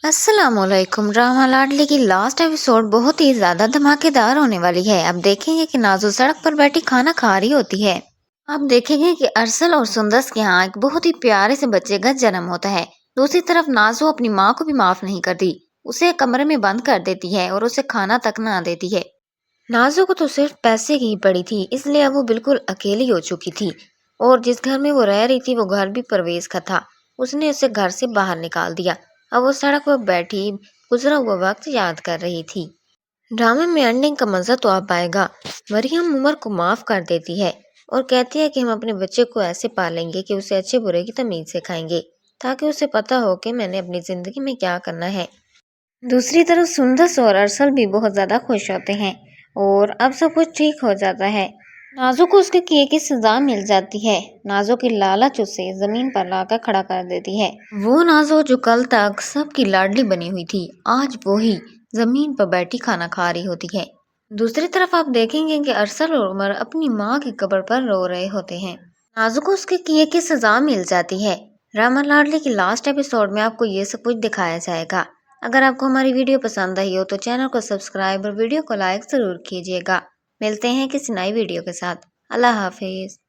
السلام علیکم۔ ڈرامہ لاڈلی کی لاسٹ ایپیسوڈ بہت ہی زیادہ دھماکے دار ہونے والی ہے۔ اب دیکھیں گے کہ نازو سڑک پر بیٹھی کھانا کھا رہی ہوتی ہے۔ اب دیکھیں گے کہ ارسل اور سندس کے ہاں ایک بہت ہی پیارے سے بچے کا جنم ہوتا ہے۔ دوسری طرف نازو اپنی ماں کو بھی معاف نہیں کرتی، اسے کمرے میں بند کر دیتی ہے اور اسے کھانا تک نہ دیتی ہے۔ نازو کو تو صرف پیسے کی ہی پڑی تھی، اس لیے اب وہ بالکل اکیلی ہو چکی تھی، اور جس گھر میں وہ رہ رہی تھی وہ گھر بھی پرویز کا تھا۔ اس نے اسے گھر سے باہر نکال دیا۔ اب وہ سڑک پر بیٹھی گزرا ہوا وقت یاد کر رہی تھی۔ ڈرامے میں اینڈنگ کا مزہ تو اب آئے گا۔ مریم عمر کو معاف کر دیتی ہے اور کہتی ہے کہ ہم اپنے بچے کو ایسے پالیں گے کہ اسے اچھے برے کی تمیز سکھائیں گے، تاکہ اسے پتا ہو کہ میں نے اپنی زندگی میں کیا کرنا ہے۔ دوسری طرف سندس اور ارسل بھی بہت زیادہ خوش ہوتے ہیں اور اب سب کچھ ٹھیک ہو جاتا ہے۔ نازو کو اس کے کیے کی سزا مل جاتی ہے۔ نازو کی لالچ اسے زمین پر لا کر کھڑا کر دیتی ہے۔ وہ نازو جو کل تک سب کی لاڈلی بنی ہوئی تھی، آج وہی زمین پر بیٹھی کھانا کھا رہی ہوتی ہے۔ دوسری طرف آپ دیکھیں گے کہ ارسل اور عمر اپنی ماں کی قبر پر رو رہے ہوتے ہیں۔ نازو کو اس کے کیے کی سزا مل جاتی ہے۔ ڈرامہ لاڈلی کی لاسٹ ایپیسوڈ میں آپ کو یہ سب کچھ دکھایا جائے گا۔ اگر آپ کو ہماری ویڈیو پسند آئی ہو تو چینل کو سبسکرائب اور ویڈیو کو لائک ضرور کیجیے گا۔ ملتے ہیں کسی نئی ویڈیو کے ساتھ۔ اللہ حافظ۔